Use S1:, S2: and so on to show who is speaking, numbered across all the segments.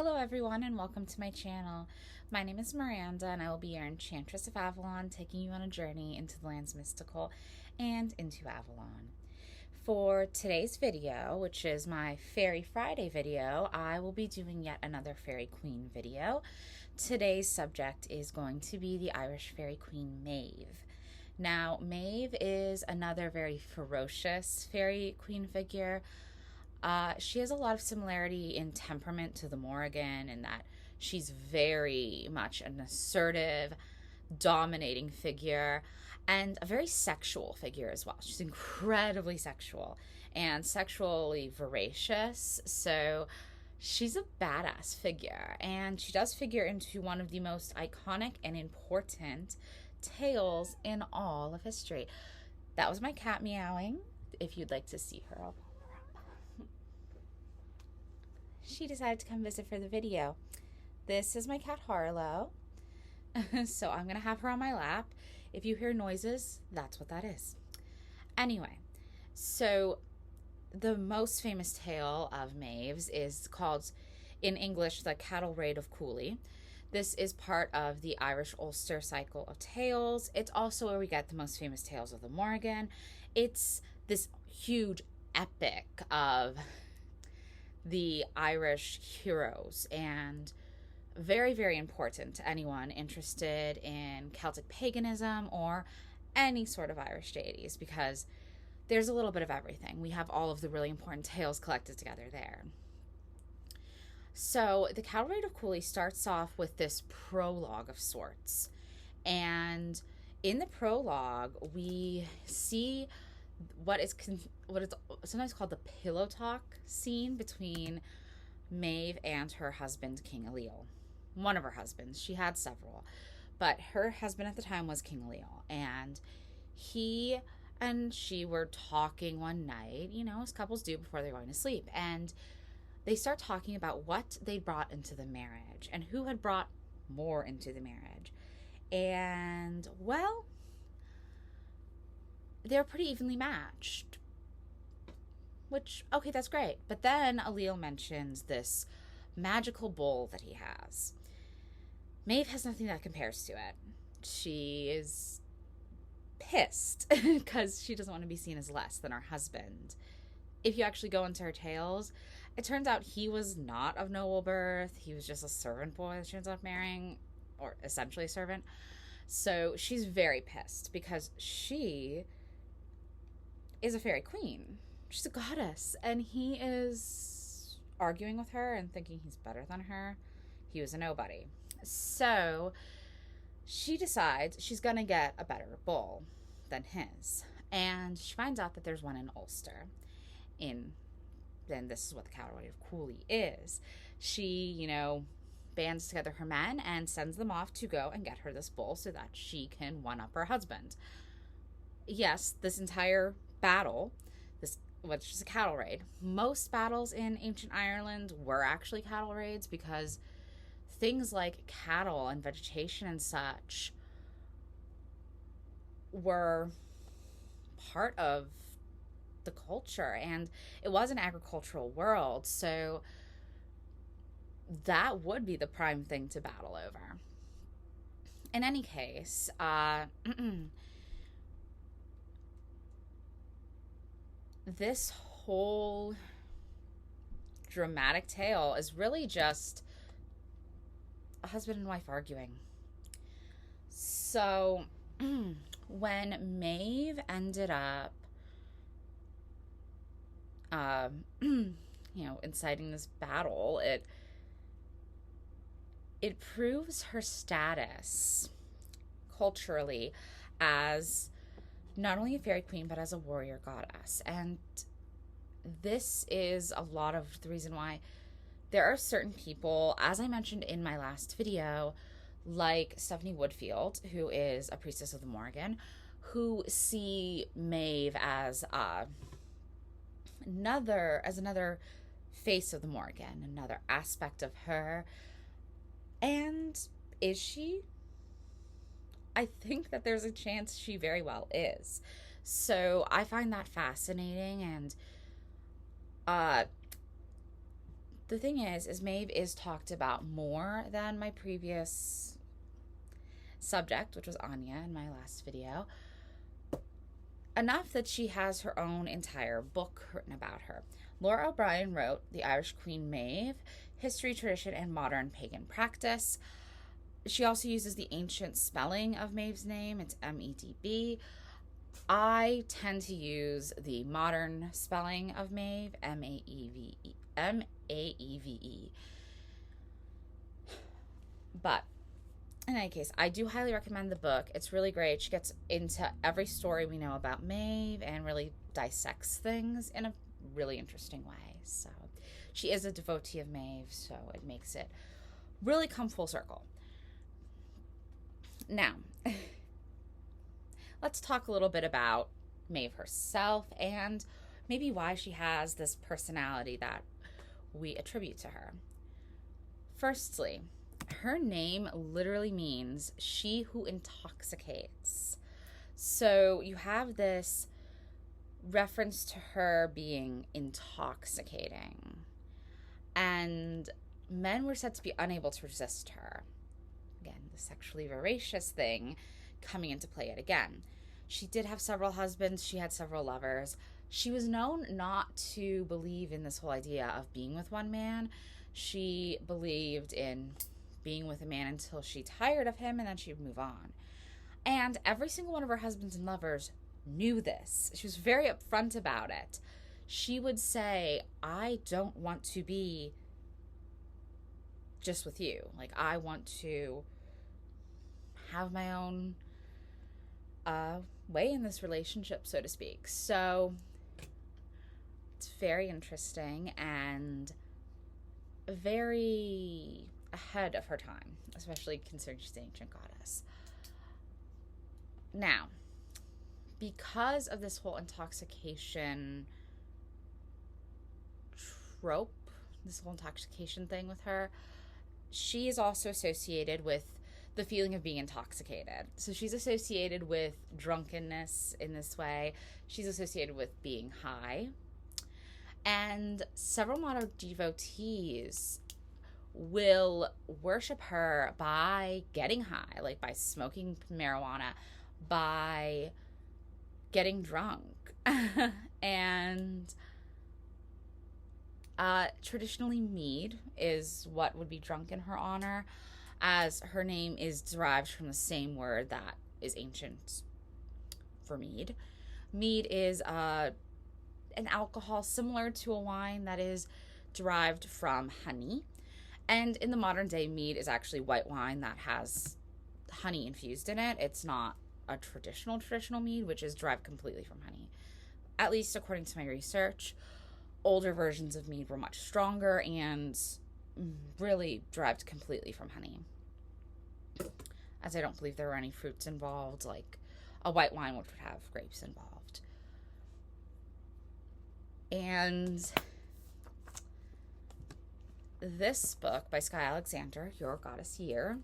S1: Hello everyone and welcome to my channel. My name is Miranda and I will be your Enchantress of Avalon, taking you on a journey into the lands mystical and into Avalon. For today's video, which is my Faery Friday video, I will be doing yet another Fairy Queen video. Today's subject is going to be the Irish Fairy Queen Maeve. Now, Maeve is another very ferocious Fairy Queen figure. She has a lot of similarity in temperament to the Morrigan in that she's very much an assertive, dominating figure and a very sexual figure as well. She's incredibly sexual and sexually voracious, so she's a badass figure, and she does figure into one of the most iconic and important tales in all of history. That was my cat meowing. If you'd like to see her, I'll pull her up. She decided to come visit for the video. This is my cat Harlow. So I'm gonna have her on my lap. If you hear noises, that's what that is. Anyway, so the most famous tale of Maeve's is called, in English, the Cattle Raid of Cooley. This is part of the Irish Ulster cycle of tales. It's also where we get the most famous tales of the Morrigan. It's this huge epic of the Irish heroes and very, very important to anyone interested in Celtic paganism or any sort of Irish deities, because there's a little bit of everything. We have all of the really important tales collected together there. So the Cattle Raid of Cooley starts off with this prologue of sorts. And in the prologue, we see what is sometimes called the pillow talk scene between Maeve and her husband, King Ailill. One of her husbands. She had several. But her husband at the time was King Ailill. And he and she were talking one night, as couples do before they're going to sleep. And they start talking about what they brought into the marriage and who had brought more into the marriage. And, well, they're pretty evenly matched. Which, okay, that's great. But then Ailill mentions this magical bowl that he has. Maeve has nothing that compares to it. She is pissed because she doesn't want to be seen as less than her husband. If you actually go into her tales, it turns out he was not of noble birth. He was just a servant boy that she ends up marrying, or essentially a servant. So she's very pissed because she is a fairy queen. She's a goddess, and he is arguing with her and thinking he's better than her. He was a nobody. So she decides she's gonna get a better bowl than his, and she finds out that there's one in Ulster. Then this is what the Cattle Raid of Cooley is. She, bands together her men and sends them off to go and get her this bowl so that she can one-up her husband. Yes, this entire battle, which is a cattle raid. Most battles in ancient Ireland were actually cattle raids because things like cattle and vegetation and such were part of the culture, and it was an agricultural world, so that would be the prime thing to battle over. In any case, this whole dramatic tale is really just a husband and wife arguing. So when Maeve ended up inciting this battle, it proves her status culturally as not only a fairy queen, but as a warrior goddess. And this is a lot of the reason why there are certain people, as I mentioned in my last video, like Stephanie Woodfield, who is a priestess of the Morrigan, who see Maeve as another face of the Morrigan, another aspect of her. And is she? I think that there's a chance she very well is. So I find that fascinating, and the thing is Maeve is talked about more than my previous subject, which was Anya in my last video. Enough that she has her own entire book written about her. Laura O'Brien wrote The Irish Queen Maeve, History, Tradition, and Modern Pagan Practice. She also uses the ancient spelling of Maeve's name. It's M-E-D-B. I tend to use the modern spelling of Maeve, M-A-E-V-E. M-A-E-V-E. But in any case, I do highly recommend the book. It's really great. She gets into every story we know about Maeve and really dissects things in a really interesting way. So she is a devotee of Maeve, so it makes it really come full circle. Now, let's talk a little bit about Maeve herself and maybe why she has this personality that we attribute to her. Firstly, her name literally means she who intoxicates. So you have this reference to her being intoxicating. And men were said to be unable to resist her. Again, the sexually voracious thing coming into play yet again. She did have several husbands. She had several lovers. She was known not to believe in this whole idea of being with one man. She believed in being with a man until she tired of him and then she'd move on. And every single one of her husbands and lovers knew this. She was very upfront about it. She would say, I don't want to be just with you. Like, I want to have my own way in this relationship, so to speak. So it's very interesting and very ahead of her time, especially considering she's an ancient goddess. Now, because of this whole intoxication trope, this whole intoxication thing with her, she is also associated with the feeling of being intoxicated. So she's associated with drunkenness in this way. She's associated with being high. And several modern devotees will worship her by getting high, like by smoking marijuana, by getting drunk. And traditionally mead is what would be drunk in her honor, as her name is derived from the same word that is ancient for mead. Mead is an alcohol similar to a wine that is derived from honey. And in the modern day, mead is actually white wine that has honey infused in it. It's not a traditional mead, which is derived completely from honey. At least according to my research, older versions of mead were much stronger and really derived completely from honey. As I don't believe there were any fruits involved, like a white wine which would have grapes involved. And this book by Skye Alexander, Your Goddess Year,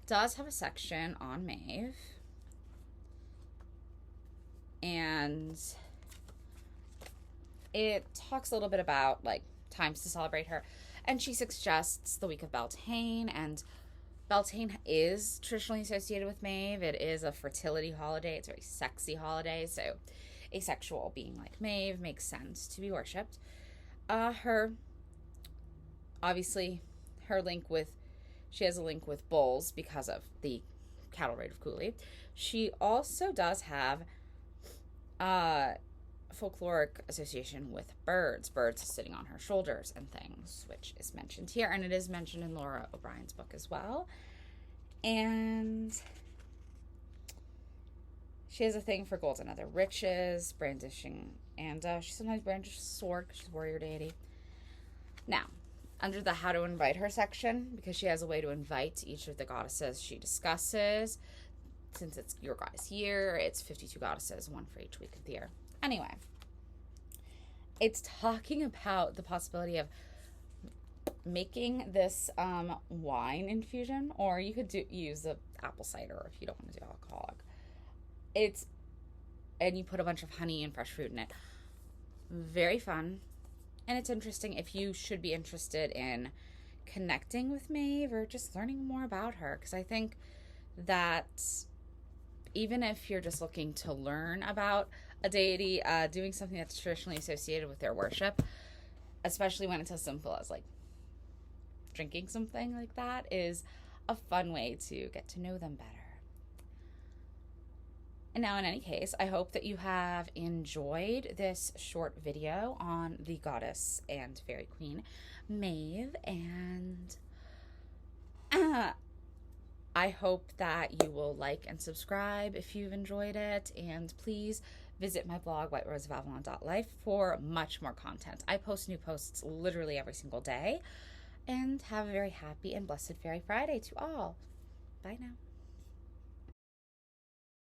S1: does have a section on Maeve. And it talks a little bit about, like, times to celebrate her. And she suggests the week of Beltane, and Beltane is traditionally associated with Maeve. It is a fertility holiday. It's a very sexy holiday, so asexual being like Maeve makes sense to be worshipped. Obviously, she has a link with bulls because of the cattle raid of Cooley. She also does have folkloric association with birds sitting on her shoulders and things, which is mentioned here, and it is mentioned in Laura O'Brien's book as well. And she has a thing for gold and other riches, brandishing, and she sometimes brandishes a sword because she's a warrior deity. Now, under the how to invite her section, because she has a way to invite each of the goddesses she discusses, since it's Your Goddess Year, it's 52 goddesses, one for each week of the year. Anyway, it's talking about the possibility of making this wine infusion, or you could use the apple cider if you don't want to do alcoholic. And you put a bunch of honey and fresh fruit in it. Very fun, And it's interesting if you should be interested in connecting with Maeve or just learning more about her, because I think that even if you're just looking to learn about a deity, doing something that's traditionally associated with their worship, especially when it's as simple as like drinking something like that, is a fun way to get to know them better. And now, in any case, I hope that you have enjoyed this short video on the goddess and fairy queen Maeve, and I hope that you will like and subscribe if you've enjoyed it, and please visit my blog, whiteroseofavalon.life, for much more content. I post new posts literally every single day, and have a very happy and blessed Fairy Friday to all. Bye now.